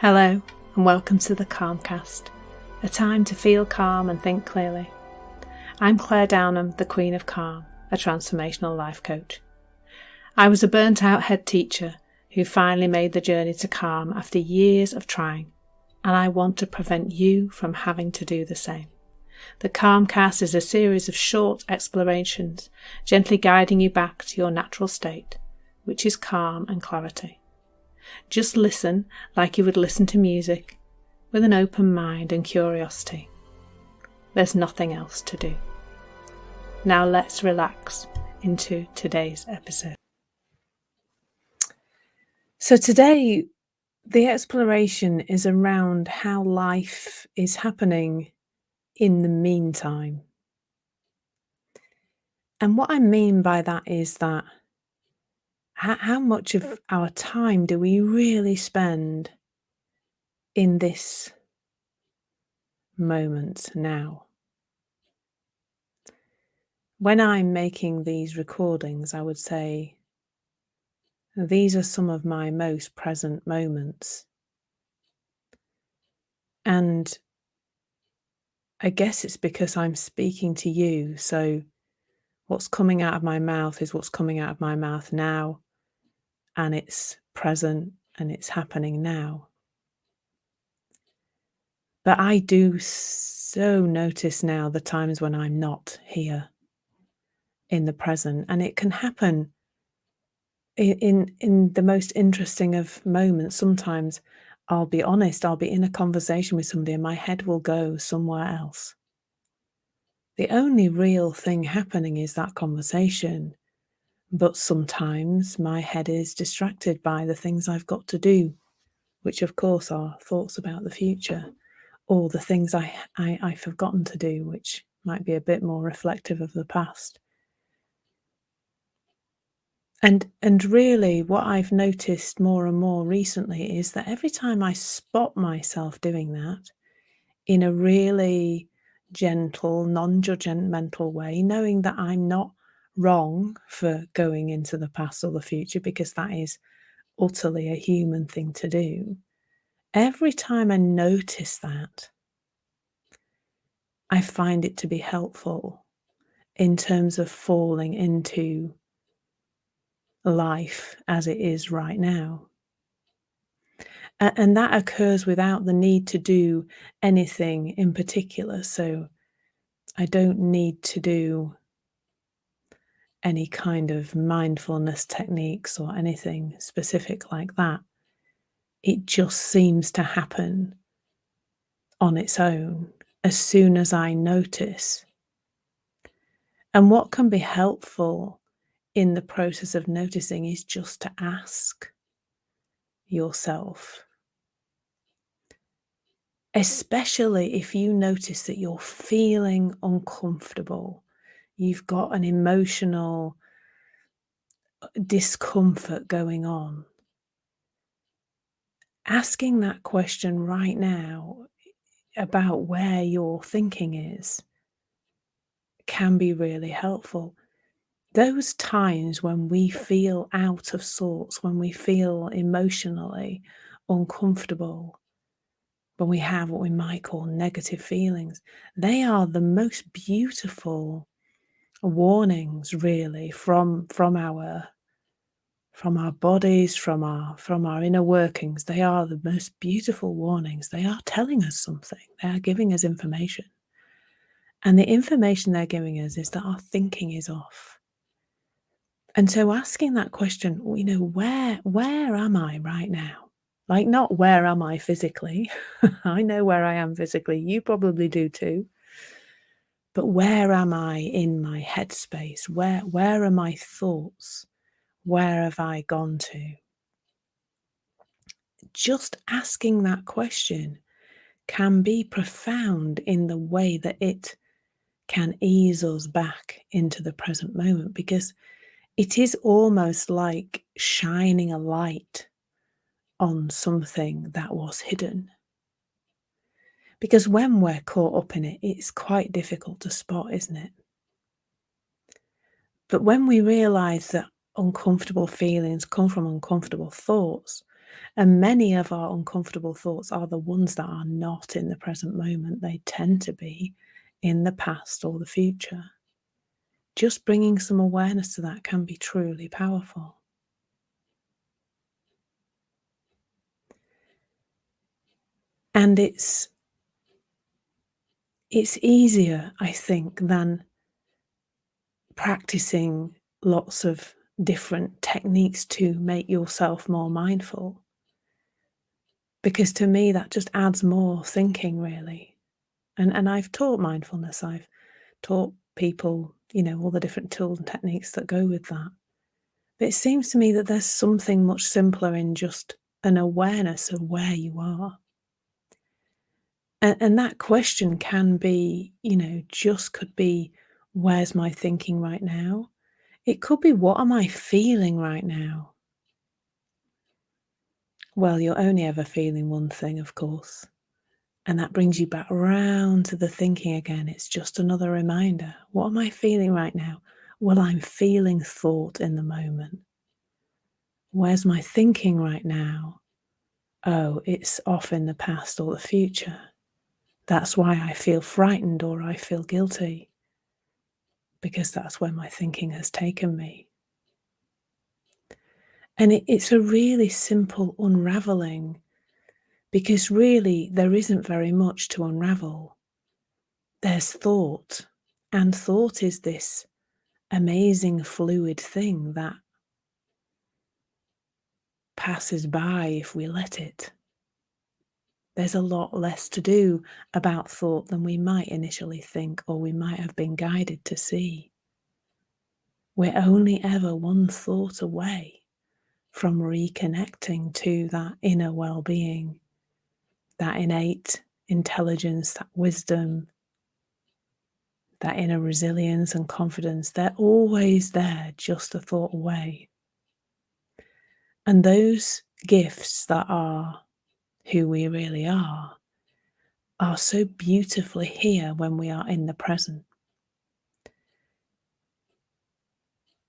Hello and welcome to the Calmcast, a time to feel calm and think clearly. I'm Claire Downham, the Queen of Calm, a transformational life coach. I was a burnt out head teacher who finally made the journey to calm after years of trying, and I want to prevent you from having to do the same. The Calmcast is a series of short explorations, gently guiding you back to your natural state, which is calm and clarity. Just listen like you would listen to music, with an open mind and curiosity. There's nothing else to do. Now let's relax into today's episode. So today, the exploration is around how life is happening in the meantime. And what I mean by that is that how much of our time do we really spend in this moment now? When I'm making these recordings, I would say these are some of my most present moments. And I guess it's because I'm speaking to you, so what's coming out of my mouth is what's coming out of my mouth now, and it's present and it's happening now. But I do so notice now the times when I'm not here in the present, and it can happen in the most interesting of moments. Sometimes I'll be honest, I'll be in a conversation with somebody and my head will go somewhere else. The only real thing happening is that conversation, but sometimes my head is distracted by the things I've got to do, which of course are thoughts about the future, or the things I've forgotten to do, which might be a bit more reflective of the past. And really what I've noticed more and more recently is that every time I spot myself doing that in a really gentle, non-judgmental way, knowing that I'm not wrong for going into the past or the future, because that is utterly a human thing to do. Every time I notice that, I find it to be helpful in terms of falling into life as it is right now. And that occurs without the need to do anything in particular. So I don't need to do any kind of mindfulness techniques or anything specific like that. It just seems to happen on its own as soon as I notice. And what can be helpful in the process of noticing is just to ask yourself, especially if you notice that you're feeling uncomfortable, you've got an emotional discomfort going on. Asking that question right now about where your thinking is can be really helpful. Those times when we feel out of sorts, when we feel emotionally uncomfortable, when we have what we might call negative feelings, they are the most beautiful warnings, really, from our bodies, from our inner workings. They are the most beautiful warnings. They are telling us something. They are giving us information. And the information they're giving us is that our thinking is off. And so asking that question, where am I right now? Like, not where am I physically? I know where I am physically. You probably do too. But where am I in my headspace? Where are my thoughts? Where have I gone to? Just asking that question can be profound in the way that it can ease us back into the present moment, because it is almost like shining a light on something that was hidden. Because when we're caught up in it, it's quite difficult to spot, isn't it? But when we realize that uncomfortable feelings come from uncomfortable thoughts, And many of our uncomfortable thoughts are the ones that are not in the present moment. They tend to be in the past or the future. Just bringing some awareness to that can be truly powerful. And it's easier, I think, than practicing lots of different techniques to make yourself more mindful. Because to me, that just adds more thinking, really. And I've taught mindfulness. I've taught people, all the different tools and techniques that go with that. But it seems to me that there's something much simpler in just an awareness of where you are. And that question can be, just could be, where's my thinking right now? It could be, what am I feeling right now? Well, you're only ever feeling one thing, of course. And that brings you back round to the thinking again. It's just another reminder. What am I feeling right now? Well, I'm feeling thought in the moment. Where's my thinking right now? Oh, it's off in the past or the future. That's why I feel frightened or I feel guilty, because that's where my thinking has taken me. And it's a really simple unraveling, because really there isn't very much to unravel. There's thought, and thought is this amazing fluid thing that passes by if we let it. There's a lot less to do about thought than we might initially think, or we might have been guided to see. We're only ever one thought away from reconnecting to that inner well-being, that innate intelligence, that wisdom, that inner resilience and confidence. They're always there, just a thought away. And those gifts that are who we really are so beautifully here when we are in the present.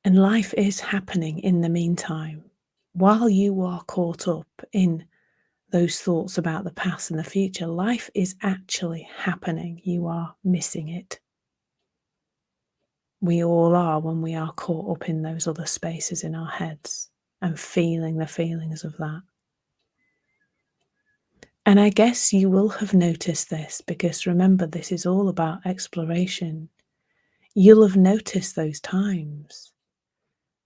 And life is happening in the meantime. While you are caught up in those thoughts about the past and the future, life is actually happening. You are missing it. We all are when we are caught up in those other spaces in our heads and feeling the feelings of that. And I guess you will have noticed this, because remember, this is all about exploration. You'll have noticed those times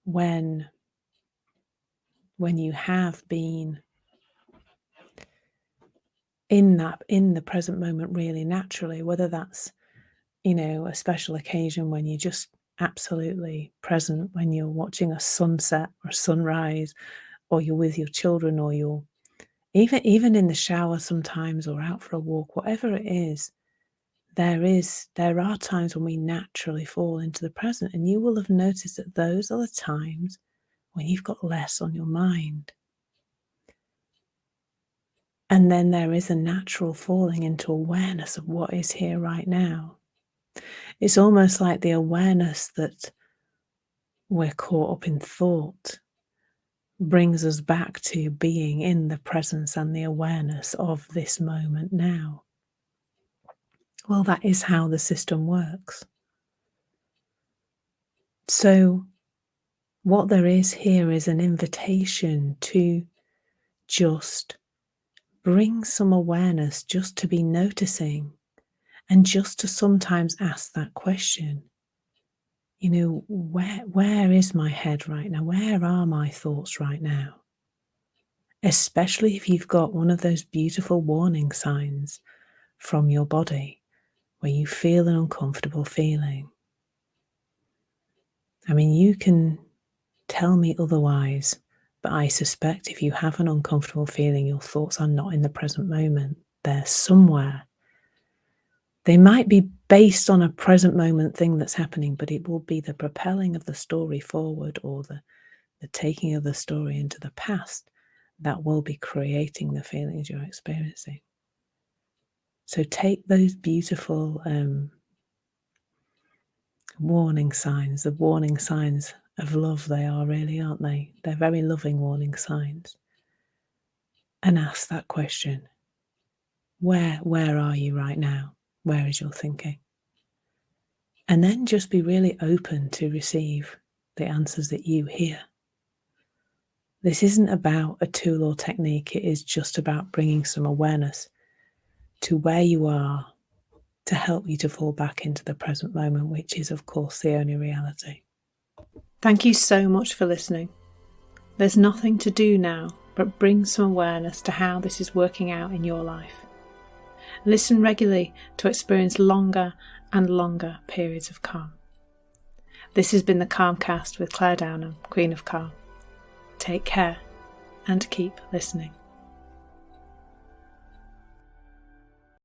when you have been in the present moment really naturally, whether that's, a special occasion when you're just absolutely present, when you're watching a sunset or a sunrise, or you're with your children, or you're even in the shower sometimes, or out for a walk, whatever it is. There are times when we naturally fall into the present, and you will have noticed that those are the times when you've got less on your mind. And then there is a natural falling into awareness of what is here right now. It's almost like the awareness that we're caught up in thought brings us back to being in the presence and the awareness of this moment now. Well, that is how the system works. So what there is here is an invitation to just bring some awareness, just to be noticing, and just to sometimes ask that question. Where is my head right now? Where are my thoughts right now? Especially if you've got one of those beautiful warning signs from your body where you feel an uncomfortable feeling. I mean, you can tell me otherwise, but I suspect if you have an uncomfortable feeling, your thoughts are not in the present moment. They're somewhere. They might be based on a present moment thing that's happening, but it will be the propelling of the story forward, or the taking of the story into the past, that will be creating the feelings you're experiencing. So take those beautiful warning signs, the warning signs of love. They are really, aren't they? They're very loving warning signs. and ask that question. Where are you right now? Where is your thinking? And then just be really open to receive the answers that you hear. This isn't about a tool or technique. It is just about bringing some awareness to where you are to help you to fall back into the present moment, which is, of course, the only reality. Thank you so much for listening. There's nothing to do now but bring some awareness to how this is working out in your life. Listen regularly to experience longer and longer periods of calm. This has been the Calmcast with Claire Downham, Queen of Calm. Take care and keep listening.